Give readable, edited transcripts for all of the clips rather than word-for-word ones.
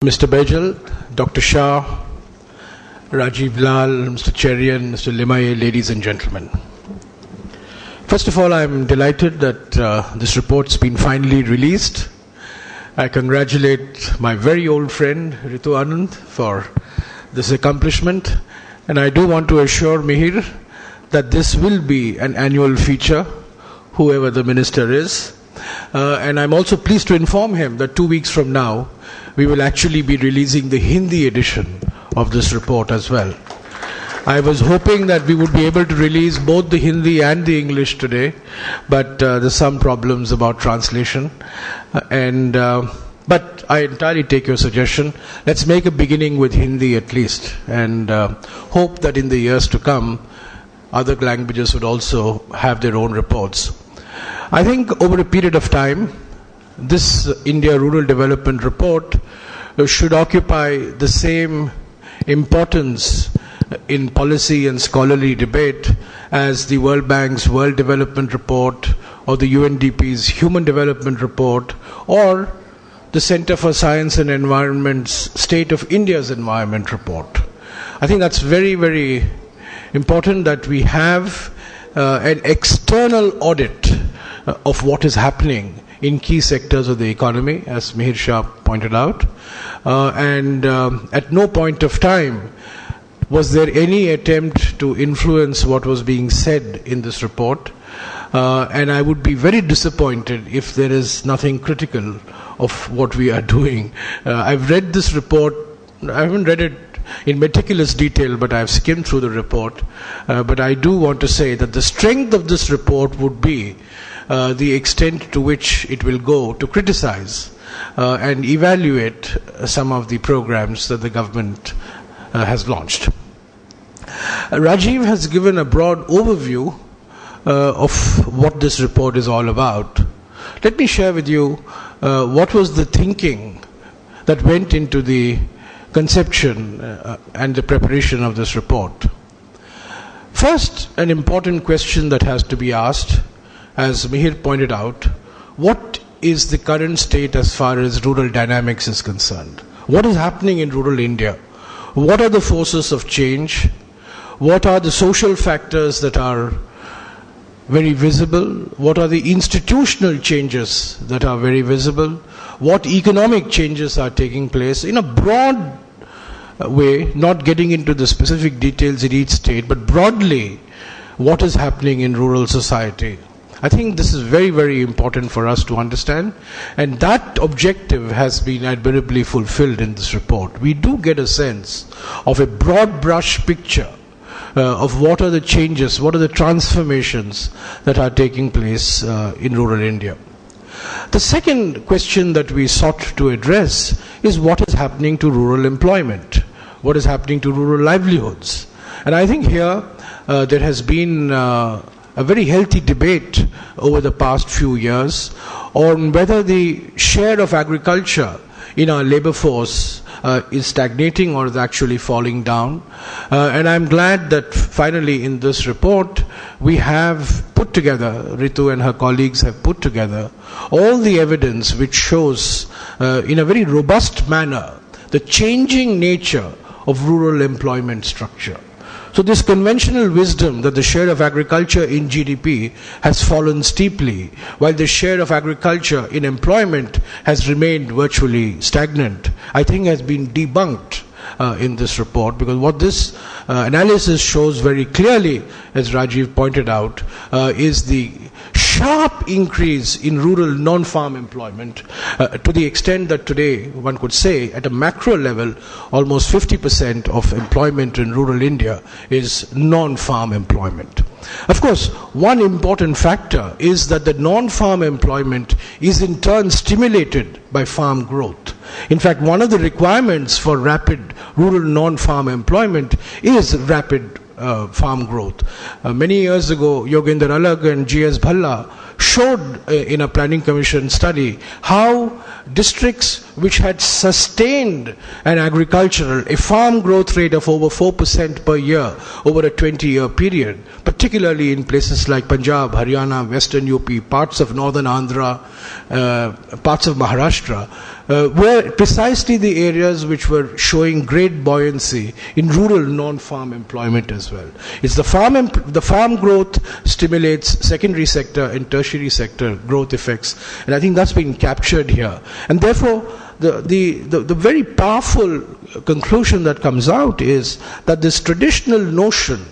Mr. Bejal, Dr. Shah, Rajiv Lal, Mr. Cherian, Mr. Limaye, ladies and gentlemen. First of all, I'm delighted that this report's been finally released. I congratulate my very old friend Ritu Anand for this accomplishment, and I do want to assure Mihir that this will be an annual feature, whoever the minister is. And I'm also pleased to inform him that 2 weeks from now, we will actually be releasing the Hindi edition of this report as well. I was hoping that we would be able to release both the Hindi and the English today, but there's some problems about translation. But I entirely take your suggestion. Let's make a beginning with Hindi at least, and hope that in the years to come, other languages would also have their own reports. I think over a period of time, this India Rural Development Report should occupy the same importance in policy and scholarly debate as the World Bank's World Development Report or the UNDP's Human Development Report or the Center for Science and Environment's State of India's Environment Report. I think that's very, very important that we have an external audit of what is happening in key sectors of the economy, as Mihir Shah pointed out. At no point of time was there any attempt to influence what was being said in this report. And I would be very disappointed if there is nothing critical of what we are doing. I've read this report. I haven't read it in meticulous detail, but I've skimmed through the report. But I do want to say that the strength of this report would be the extent to which it will go to criticize and evaluate some of the programs that the government has launched. Rajiv has given a broad overview of what this report is all about. Let me share with you what was the thinking that went into the conception and the preparation of this report. First, an important question that has to be asked, as Mihir pointed out, what is the current state as far as rural dynamics is concerned? What is happening in rural India? What are the forces of change? What are the social factors that are very visible? What are the institutional changes that are very visible? What economic changes are taking place? In a broad way, not getting into the specific details in each state, but broadly, what is happening in rural society? I think this is very, very important for us to understand, and that objective has been admirably fulfilled in this report. We do get a sense of a broad brush picture of what are the changes, what are the transformations that are taking place in rural India. The second question that we sought to address is what is happening to rural employment, what is happening to rural livelihoods. And I think here there has been a very healthy debate over the past few years on whether the share of agriculture in our labor force is stagnating or is actually falling down. And I'm glad that finally in this report we have put together, Ritu and her colleagues have put together all the evidence which shows in a very robust manner the changing nature of rural employment structure. So this conventional wisdom that the share of agriculture in GDP has fallen steeply, while the share of agriculture in employment has remained virtually stagnant, I think has been debunked in this report, because what this analysis shows very clearly, as Rajiv pointed out, is the sharp increase in rural non-farm employment to the extent that today one could say at a macro level almost 50% of employment in rural India is non-farm employment. Of course, one important factor is that the non-farm employment is in turn stimulated by farm growth. In fact, one of the requirements for rapid rural non-farm employment is rapid farm growth. Many years ago, Yogendra Alag and G.S. Bhalla showed in a planning commission study how districts which had sustained a farm growth rate of over 4% per year over a 20-year period, particularly in places like Punjab, Haryana, Western UP, parts of northern Andhra, parts of Maharashtra, were precisely the areas which were showing great buoyancy in rural non-farm employment as well. It's the farm growth stimulates secondary sector and tertiary sector growth effects, and I think that's been captured here. And therefore, the very powerful conclusion that comes out is that this traditional notion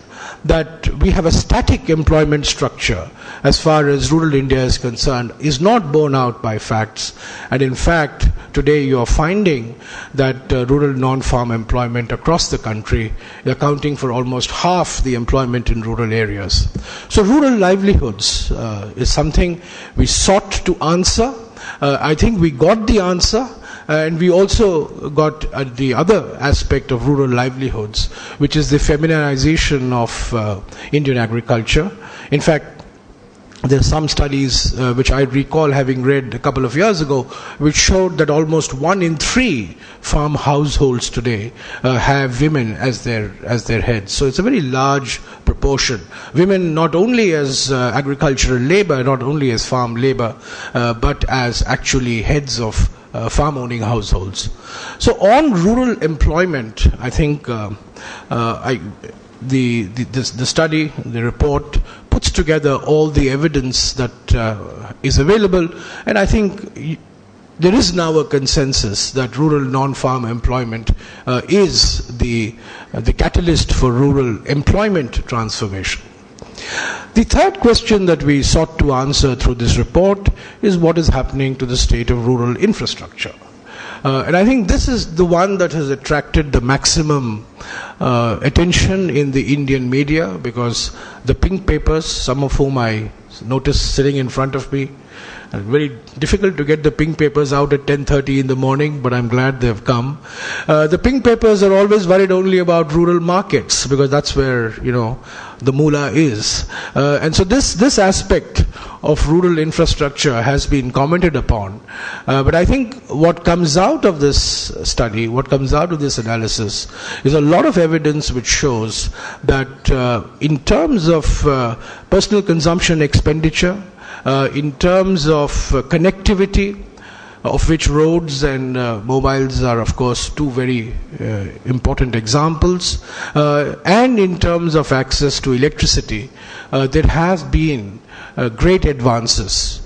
that we have a static employment structure as far as rural India is concerned is not borne out by facts. And in fact, today you are finding that rural non-farm employment across the country is accounting for almost half the employment in rural areas. So rural livelihoods is something we sought to answer. I think we got the answer. And we also got the other aspect of rural livelihoods, which is the feminization of Indian agriculture. In fact, there are some studies which I recall having read a couple of years ago, which showed that almost 1 in 3 farm households today have women as their heads. So it's a very large proportion. Women not only as agricultural labor, not only as farm labor, but as actually heads of farm-owning households. So on rural employment, I think the study, the report, puts together all the evidence that is available, and I think there is now a consensus that rural non-farm employment is the catalyst for rural employment transformation. The third question that we sought to answer through this report is what is happening to the state of rural infrastructure. And I think this is the one that has attracted the maximum attention in the Indian media, because the pink papers, some of whom I noticed sitting in front of me, very difficult to get the pink papers out at 10:30 in the morning, but I'm glad they've come. The pink papers are always worried only about rural markets, because that's where, the moolah is. And so this aspect of rural infrastructure has been commented upon. But I think what comes out of this study, what comes out of this analysis, is a lot of evidence which shows that in terms of personal consumption expenditure, in terms of connectivity, of which roads and mobiles are, of course, two very important examples, and in terms of access to electricity, there have been great advances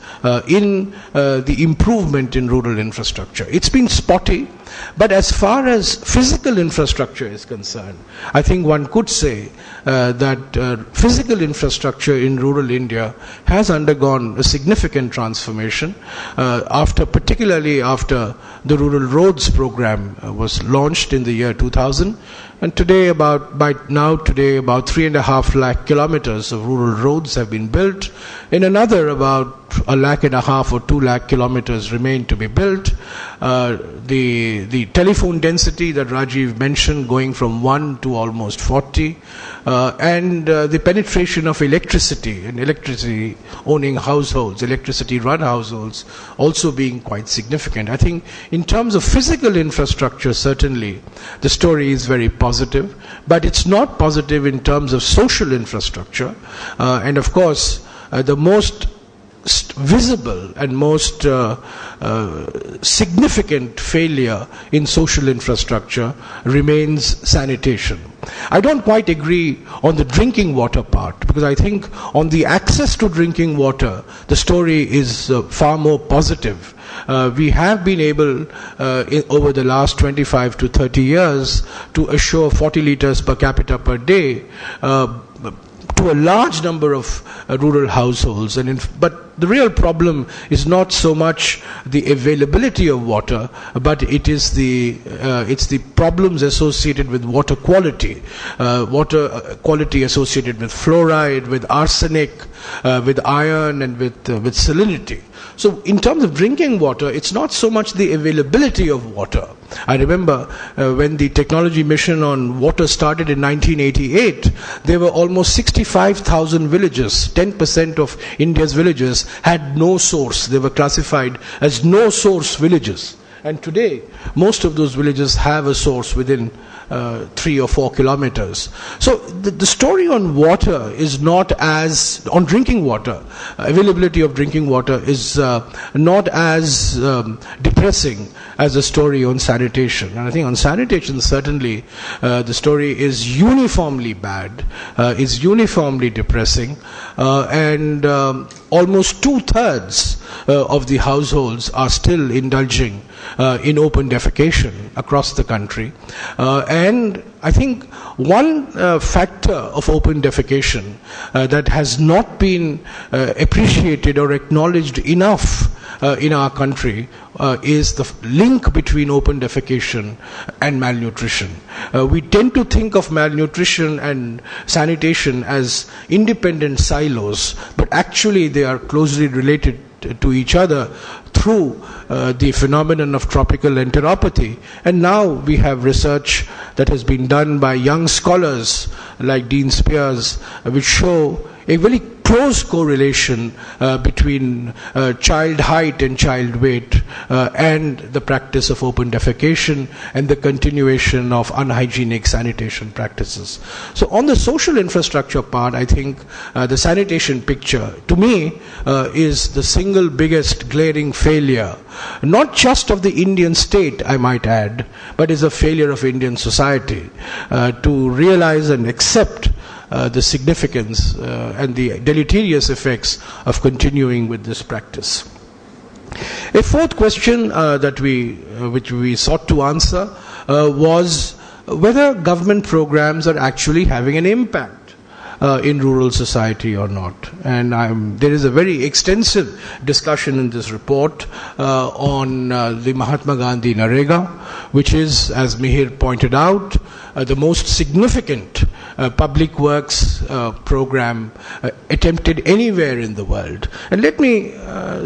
in the improvement in rural infrastructure. It's been spotty, but as far as physical infrastructure is concerned, I think one could say that physical infrastructure in rural India has undergone a significant transformation, particularly after the Rural Roads Program was launched in the year 2000. And today, about 3.5 lakh kilometers of rural roads have been built. In another, about 1.5 lakh or 2 lakh kilometers remain to be built. The telephone density that Rajiv mentioned, going from 1 to almost 40, and the penetration of electricity and electricity owning households, electricity run households, also being quite significant. I think in terms of physical infrastructure, certainly the story is very positive, but it's not positive in terms of social infrastructure. And of course, the most visible and most significant failure in social infrastructure remains sanitation. I don't quite agree on the drinking water part, because I think on the access to drinking water, the story is far more positive. We have been able, over the last 25 to 30 years, to assure 40 liters per capita per day to a large number of rural households. But the real problem is not so much the availability of water, but it is it's the problems associated with water quality associated with fluoride, with arsenic, with iron, and with salinity. So in terms of drinking water, it's not so much the availability of water. I remember when the technology mission on water started in 1988, there were almost 65,000 villages. 10% of India's villages had no source. They were classified as no source villages. And today, most of those villages have a source within 3 or 4 kilometers. So the story on water is not as, on drinking water, availability of drinking water is not as depressing as the story on sanitation. And I think on sanitation, certainly the story is uniformly bad, is uniformly depressing, and almost 2/3 of the households are still indulging in open defecation across the country. And I think one factor of open defecation that has not been appreciated or acknowledged enough in our country is the link between open defecation and malnutrition. We tend to think of malnutrition and sanitation as independent silos, but actually they are closely related to each other through the phenomenon of tropical enteropathy. And now we have research that has been done by young scholars like Dean Spears, which show a very close correlation between child height and child weight and the practice of open defecation and the continuation of unhygienic sanitation practices. So on the social infrastructure part, I think the sanitation picture, to me, is the single biggest glaring failure, not just of the Indian state, I might add, but is a failure of Indian society to realize and accept the significance and the deleterious effects of continuing with this practice. A fourth question which we sought to answer was whether government programs are actually having an impact in rural society or not. And there is a very extensive discussion in this report on the Mahatma Gandhi Narega, which is, as Mihir pointed out, the most significant public works program attempted anywhere in the world. And let me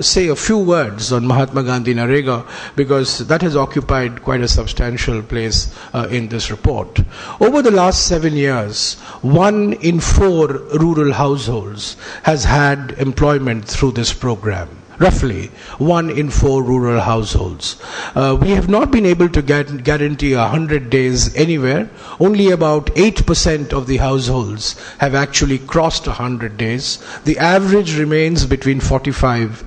say a few words on Mahatma Gandhi Narega, because that has occupied quite a substantial place in this report. Over the last 7 years, 1 in 4 rural households has had employment through this program. Roughly 1 in 4 rural households. We have not been able to guarantee 100 days anywhere. Only about 8% of the households have actually crossed 100 days. The average remains between 45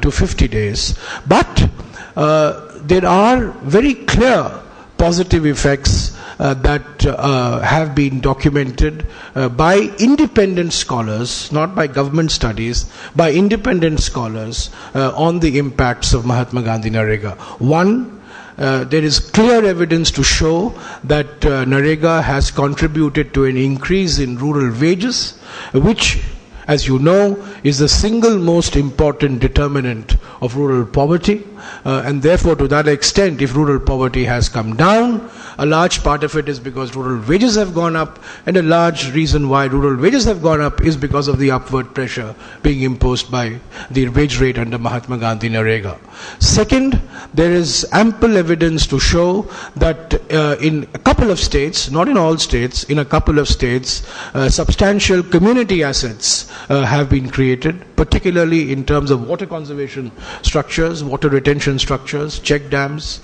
to 50 days. But there are very clear positive effects that have been documented by independent scholars, not by government studies, by independent scholars on the impacts of Mahatma Gandhi Narega. One, there is clear evidence to show that Narega has contributed to an increase in rural wages, which, as you know, is the single most important determinant of rural poverty. And therefore, to that extent, if rural poverty has come down, a large part of it is because rural wages have gone up, and a large reason why rural wages have gone up is because of the upward pressure being imposed by the wage rate under Mahatma Gandhi Narega. Second, there is ample evidence to show that in a couple of states, not in all states, in a couple of states, substantial community assets have been created, particularly in terms of water conservation structures, water retention structures, check dams,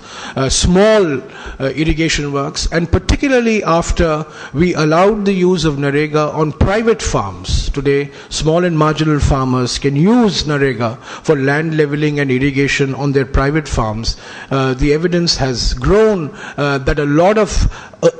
small irrigation works, and particularly after we allowed the use of Narega on private farms. Today, small and marginal farmers can use Narega for land leveling and irrigation on their private farms. The evidence has grown that a lot of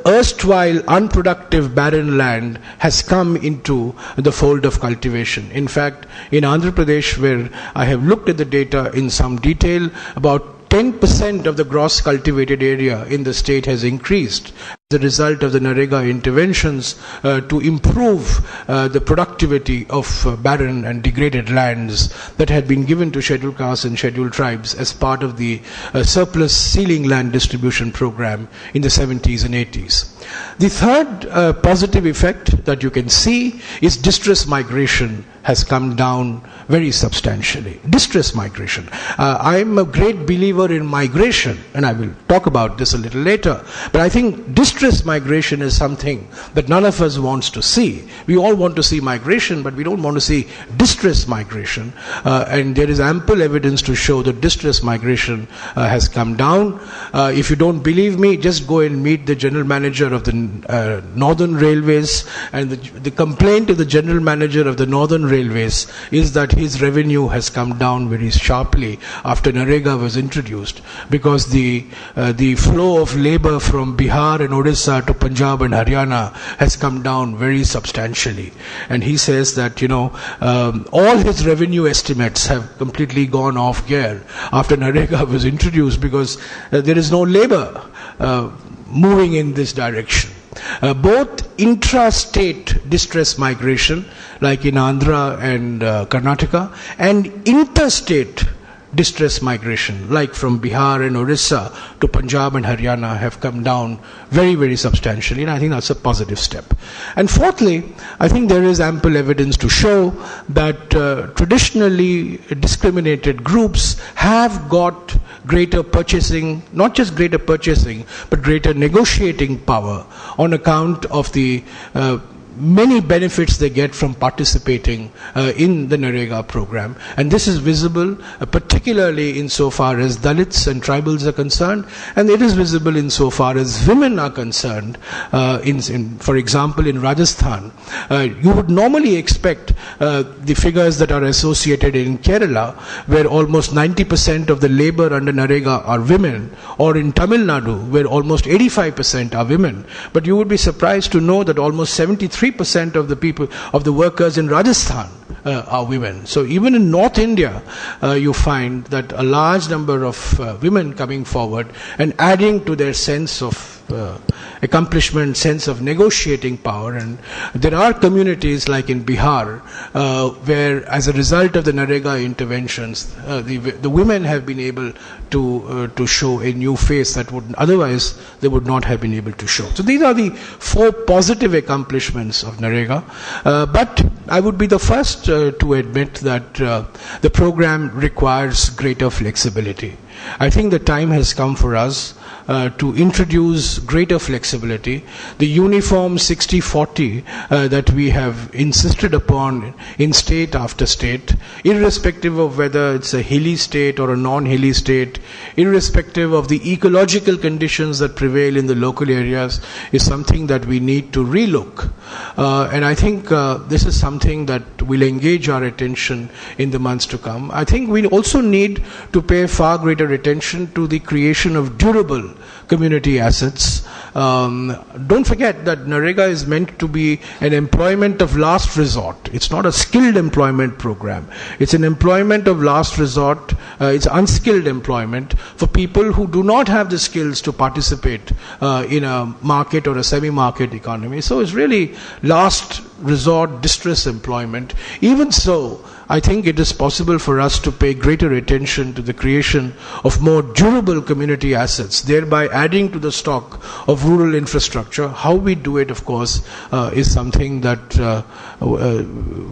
erstwhile unproductive barren land has come into the fold of cultivation. In fact, in Andhra Pradesh, where I have looked at the data in some detail, about 10% of the gross cultivated area in the state has increased as a result of the Narega interventions to improve the productivity of barren and degraded lands that had been given to scheduled castes and scheduled tribes as part of the surplus ceiling land distribution program in the 70s and 80s. The third positive effect that you can see is distress migration has come down very substantially. Distress migration. I'm a great believer in migration, and I will talk about this a little later. But I think distress migration is something that none of us wants to see. We all want to see migration, but we don't want to see distress migration. And there is ample evidence to show that distress migration has come down. If you don't believe me, just go and meet the general manager of the Northern Railways, and the complaint of the general manager of the Northern Railways is that his revenue has come down very sharply after Narega was introduced, because the flow of labor from Bihar and Odisha to Punjab and Haryana has come down very substantially. And he says that, all his revenue estimates have completely gone off gear after Narega was introduced, because there is no labor moving in this direction. Both intra-state distress migration, like in Andhra and Karnataka, and interstate distress migration, like from Bihar and Orissa to Punjab and Haryana, have come down very, very substantially, and I think that's a positive step. And fourthly, I think there is ample evidence to show that traditionally discriminated groups have got greater purchasing, not just greater purchasing, but greater negotiating power on account of the many benefits they get from participating in the Narega program. And this is visible particularly insofar as Dalits and tribals are concerned, and it is visible insofar as women are concerned. For example, in Rajasthan, you would normally expect the figures that are associated in Kerala, where almost 90% of the labor under Narega are women, or in Tamil Nadu, where almost 85% are women. But you would be surprised to know that almost 73% of the people, of the workers in Rajasthan are women. So even in North India, you find that a large number of women coming forward and adding to their sense of accomplishment, sense of negotiating power. And there are communities like in Bihar where, as a result of the Narega interventions, the women have been able to show a new face that would otherwise they would not have been able to show. So these are the four positive accomplishments of Narega. But I would be the first to admit that the program requires greater flexibility. I think the time has come for us to introduce greater flexibility. The uniform 60-40 that we have insisted upon in state after state, irrespective of whether it's a hilly state or a non-hilly state, irrespective of the ecological conditions that prevail in the local areas, is something that we need to relook. And I think this is something that will engage our attention in the months to come. I think we also need to pay far greater attention to the creation of durable community assets. Don't forget that Narega is meant to be an employment of last resort. It's not a skilled employment program. It's an employment of last resort. It's unskilled employment for people who do not have the skills to participate in a market or a semi-market economy. So it's really last resort distress employment. Even so, I think it is possible for us to pay greater attention to the creation of more durable community assets, thereby adding to the stock of rural infrastructure. How we do it, of course, is something that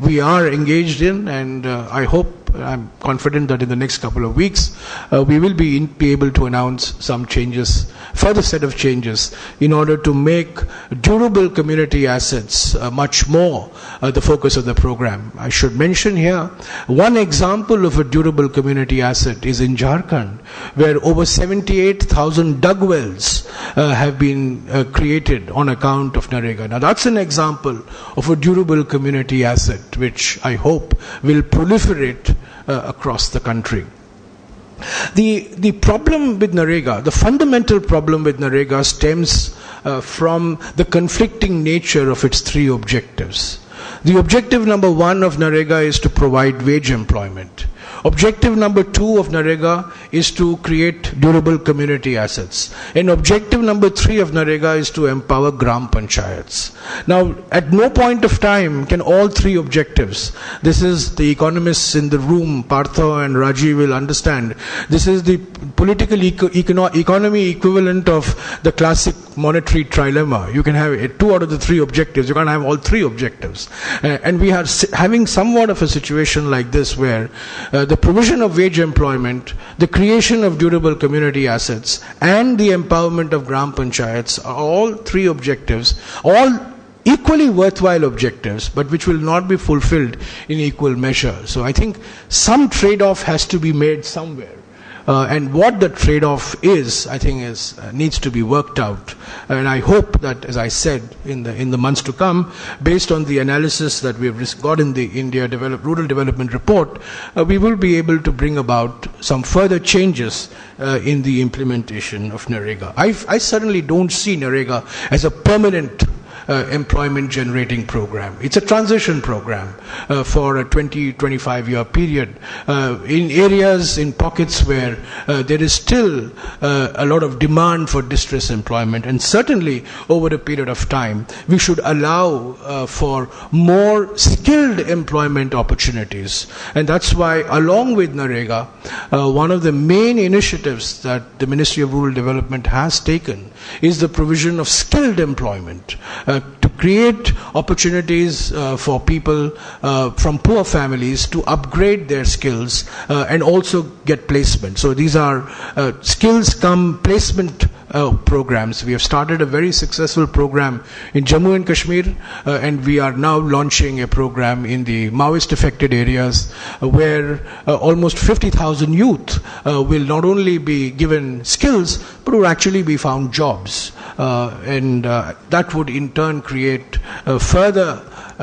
we are engaged in, and I'm confident that in the next couple of weeks we will be able to announce some changes, further set of changes, in order to make durable community assets much more the focus of the program. I should mention here one example of a durable community asset is in Jharkhand, where over 78,000 dug wells have been created on account of Narega. Now that's an example of a durable community asset which I hope will proliferate across the country. The problem with Narega, the fundamental problem with Narega, stems from the conflicting nature of its three objectives. The objective number one of Narega is to provide wage employment. Objective number two of Narega is to create durable community assets. And objective number three of Narega is to empower Gram Panchayats. Now, at no point of time can all three objectives, this is the economists in the room, Partha and Raji will understand, this is the political economy equivalent of the classic monetary trilemma. You can have two out of the three objectives, you can't have all three objectives. conditions. And we are having somewhat of a situation like this where the provision of wage employment, the creation of durable community assets, and the empowerment of Gram Panchayats are all three objectives, all equally worthwhile objectives, but which will not be fulfilled in equal measure. So I think some trade-off has to be made somewhere. And what the trade-off is, I think, needs to be worked out. And I hope that, as I said, in the months to come, based on the analysis that we have got in the India Rural Development Report, we will be able to bring about some further changes in the implementation of NREGA. I certainly don't see NREGA as a permanent employment generating program. It's a transition program for a 20-25 year period in areas, in pockets where there is still a lot of demand for distress employment, and certainly over a period of time we should allow for more skilled employment opportunities. And that's why, along with NREGA, one of the main initiatives that the Ministry of Rural Development has taken is the provision of skilled employment, to create opportunities for people from poor families to upgrade their skills and also get placement. So these are skills come placement programs. We have started a very successful program in Jammu and Kashmir, and we are now launching a program in the Maoist affected areas where almost 50,000 youth will not only be given skills but will actually be found jobs, and that would in turn create further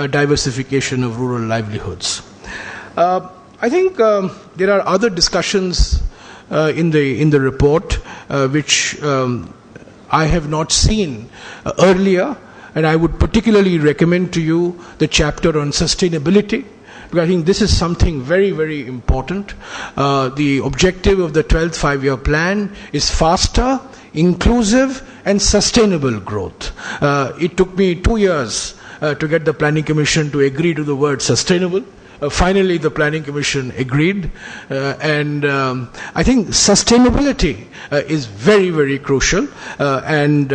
diversification of rural livelihoods. I think there are other discussions in the report which I have not seen earlier, and I would particularly recommend to you the chapter on sustainability, because I think this is something very, very important. The objective of the 12th five-year plan is faster, inclusive and sustainable growth. It took me 2 years to get the Planning Commission to agree to the word sustainable. Finally, the Planning Commission agreed, and I think sustainability is very, very crucial. And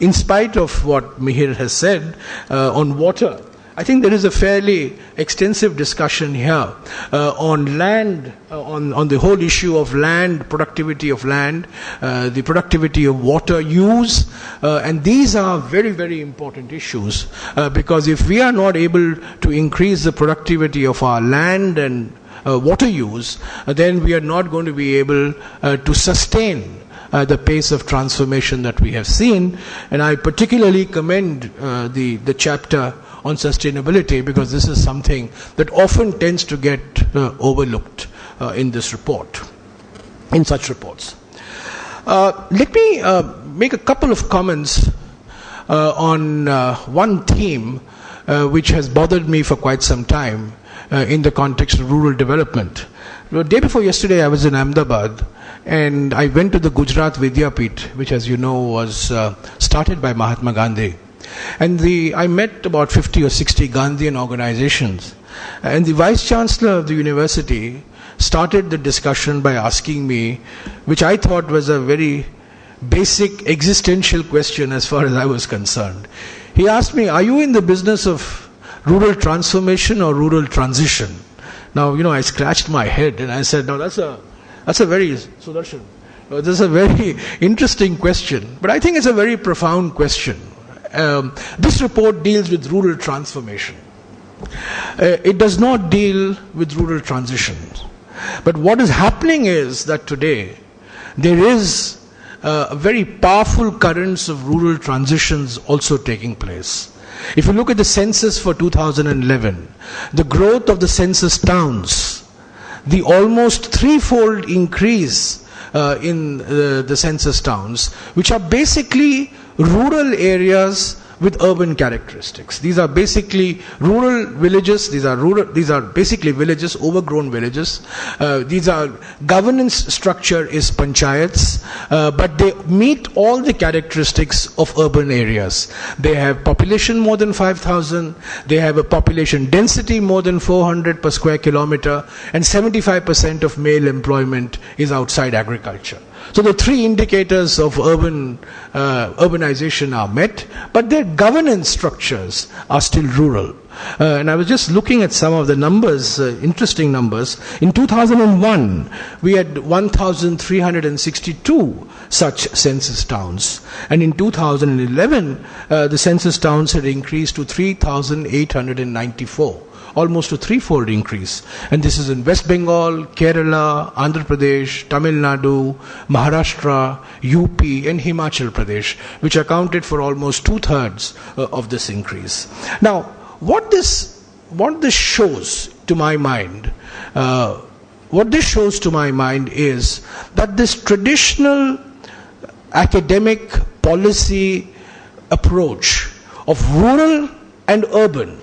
in spite of what Mihir has said on water, I think there is a fairly extensive discussion here on land, on the whole issue of land, productivity of land, the productivity of water use, and these are very, very important issues, because if we are not able to increase the productivity of our land and water use, then we are not going to be able to sustain the pace of transformation that we have seen. And I particularly commend the chapter on sustainability, because this is something that often tends to get overlooked in this report, in such reports. Let me make a couple of comments on one theme which has bothered me for quite some time in the context of rural development. The day before yesterday I was in Ahmedabad, and I went to the Gujarat Vidyapit, which, as you know, was started by Mahatma Gandhi. And I met about 50 or 60 Gandhian organizations. And the Vice Chancellor of the university started the discussion by asking me, which I thought was a very basic existential question as far as I was concerned. He asked me, are you in the business of rural transformation or rural transition? Now, I scratched my head and I said, no, that's a very, Sudarshan, this is a very interesting question, but I think it's a very profound question. This report deals with rural transformation. It does not deal with rural transition. But what is happening is that today there is a very powerful currents of rural transitions also taking place. If you look at the census for 2011, the growth of the census towns, the almost threefold increase in the census towns, which are basically rural areas with urban characteristics. These are basically rural villages. These are basically villages, overgrown villages. These are governance structure is panchayats, but they meet all the characteristics of urban areas. They have population more than 5,000. They have a population density more than 400 per square kilometer, and 75% of male employment is outside agriculture. So the three indicators of urbanization are met, but their governance structures are still rural. And I was just looking at some of the numbers, interesting numbers. In 2001, we had 1,362 such census towns. And in 2011, the census towns had increased to 3,894. Almost a threefold increase. And this is in West Bengal, Kerala, Andhra Pradesh, Tamil Nadu, Maharashtra, UP and Himachal Pradesh, which accounted for almost 2/3 of this increase. Now, what this shows to my mind, is that this traditional academic policy approach of rural and urban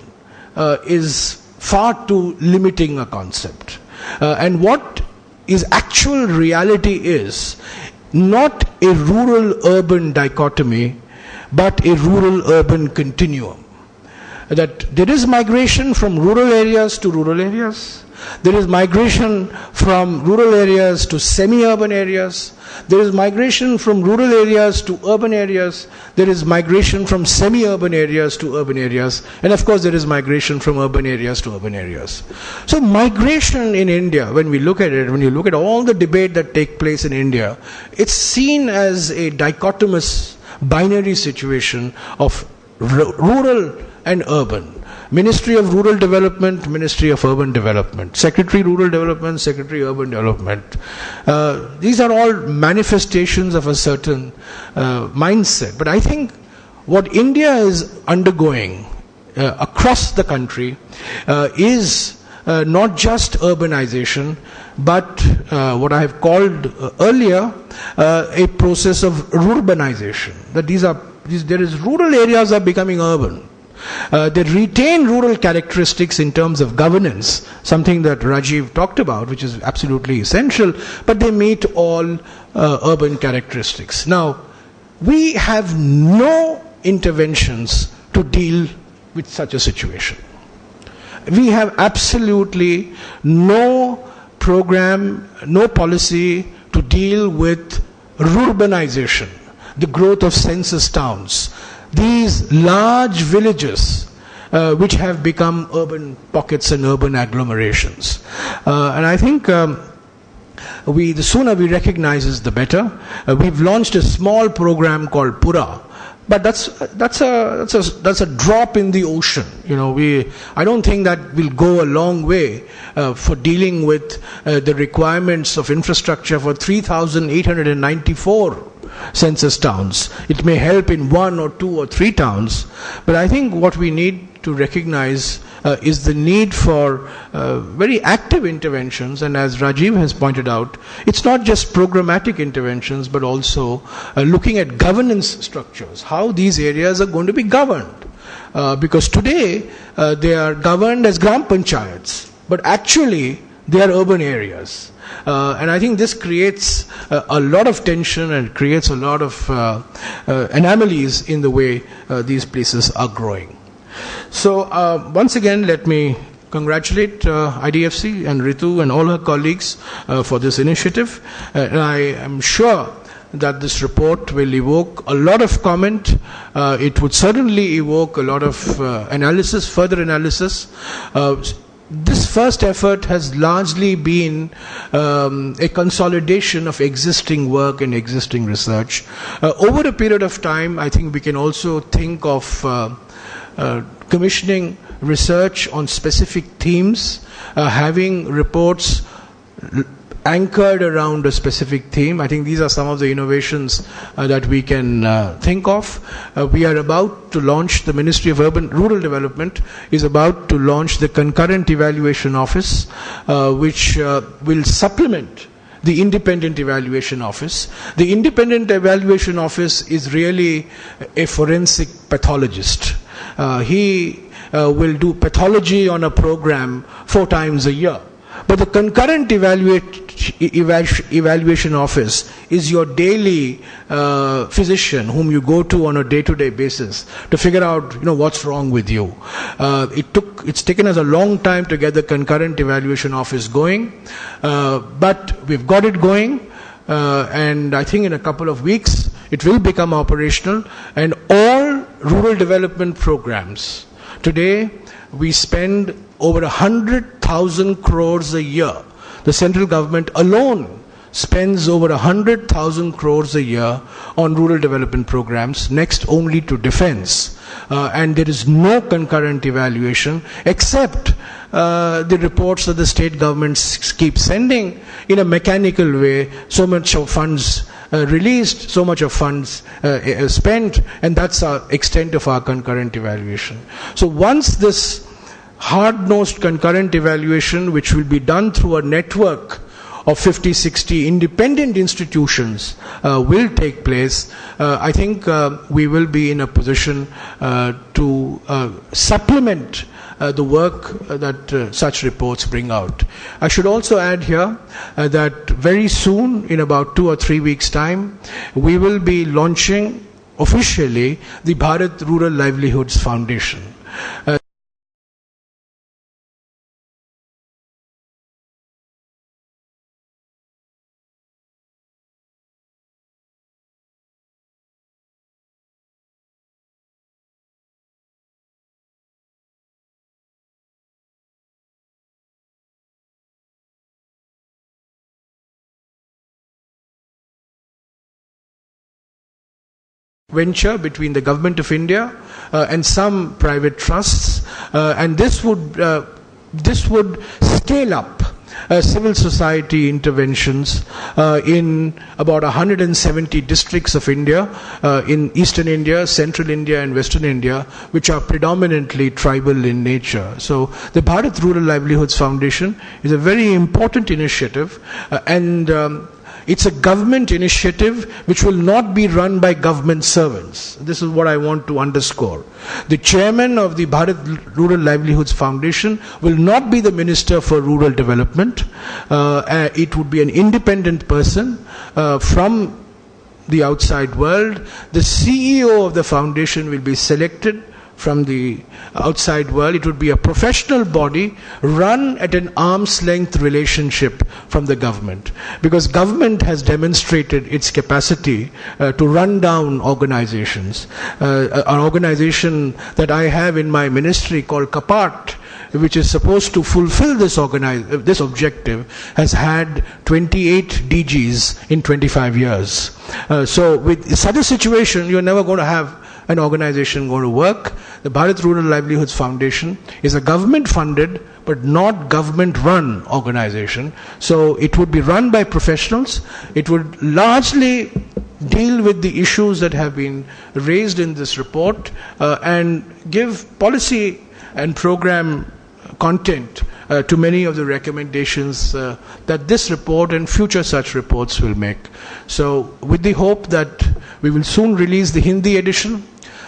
is far too limiting a concept. And what is actual reality is not a rural-urban dichotomy, but a rural-urban continuum. That there is migration from rural areas to rural areas. There is migration from rural areas to semi-urban areas. There is migration from rural areas to urban areas. There is migration from semi-urban areas to urban areas. And of course, there is migration from urban areas to urban areas. So migration in India, when we look at it, when you look at all the debate that takes place in India, it's seen as a dichotomous binary situation of rural and urban. Ministry of Rural Development, Ministry of Urban Development, Secretary Rural Development, Secretary Urban Development. These are all manifestations of a certain mindset. But I think what India is undergoing across the country is not just urbanization, but what I have called earlier a process of rurbanization. That rural areas are becoming urban. They retain rural characteristics in terms of governance, something that Rajiv talked about, which is absolutely essential, but they meet all urban characteristics. Now, we have no interventions to deal with such a situation. We have absolutely no program, no policy to deal with rurbanization, the growth of census towns. These large villages which have become urban pockets and urban agglomerations. And I think the sooner we recognize this, the better. We've launched a small program called Pura, but that's a drop in the ocean. I don't think that will go a long way for dealing with the requirements of infrastructure for 3,894 census towns. It may help in 1 or 2 or 3 towns, but I think what we need to recognize is the need for very active interventions. And as Rajiv has pointed out, it's not just programmatic interventions, but also looking at governance structures, how these areas are going to be governed. Because today they are governed as gram panchayats, but actually they are urban areas. And I think this creates a lot of tension and creates a lot of anomalies in the way these places are growing. So once again, let me congratulate IDFC and Ritu and all her colleagues for this initiative. And I am sure that this report will evoke a lot of comment. It would certainly evoke a lot of further analysis. This first effort has largely been a consolidation of existing work and existing research. Over a period of time, I think we can also think of commissioning research on specific themes, having reports anchored around a specific theme. I think these are some of the innovations that we can think of. We are about to launch, the Ministry of Rural Development is about to launch the Concurrent Evaluation Office, which will supplement the Independent Evaluation Office. The Independent Evaluation Office is really a forensic pathologist. He will do pathology on a program 4 times a year. But the Concurrent Evaluation Office is your daily physician whom you go to on a day-to-day basis to figure out what's wrong with you. It's taken us a long time to get the Concurrent Evaluation Office going, but we've got it going. and I think in a couple of weeks it will become operational, and all rural development programs. Today we spend over 100,000 crores a year. The central government alone spends over 100,000 crores a year on rural development programs, next only to defense. And there is no concurrent evaluation except the reports that the state governments keep sending in a mechanical way. So much of funds released, so much of funds spent, and that's the extent of our concurrent evaluation. So once this hard-nosed concurrent evaluation, which will be done through a network of 50, 60 independent institutions will take place, I think we will be in a position to supplement the work that such reports bring out. I should also add here that very soon, in about 2 or 3 weeks' time, we will be launching officially the Bharat Rural Livelihoods Foundation. Venture between the government of India and some private trusts, and this would scale up civil society interventions in about 170 districts of India, in eastern India, central India and western India, which are predominantly tribal in nature. So the Bharat Rural Livelihoods Foundation is a very important initiative, and it's a government initiative which will not be run by government servants. This is what I want to underscore. The chairman of the Bharat Rural Livelihoods Foundation will not be the Minister for Rural Development. It would be an independent person from the outside world. The CEO of the foundation will be selected from the outside world. It would be a professional body run at an arm's length relationship from the government, because government has demonstrated its capacity to run down organizations. An organization that I have in my ministry called Kapat, which is supposed to fulfill this objective, has had 28 DGs in 25 years. So with such a situation, you're never going to have an organization going to work. The Bharat Rural Livelihoods Foundation is a government-funded but not government-run organization. So it would be run by professionals. It would largely deal with the issues that have been raised in this report and give policy and program content to many of the recommendations that this report and future such reports will make. So with the hope that we will soon release the Hindi edition,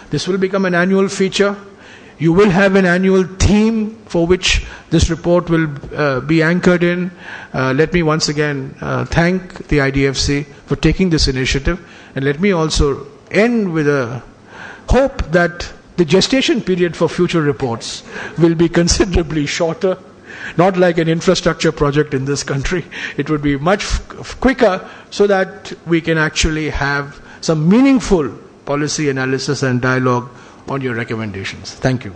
this will become an annual feature. You will have an annual theme for which this report will be anchored in. Let me once again thank the IDFC for taking this initiative, and let me also end with a hope that the gestation period for future reports will be considerably shorter, not like an infrastructure project in this country. It would be much quicker, so that we can actually have some meaningful policy analysis and dialogue on your recommendations. Thank you.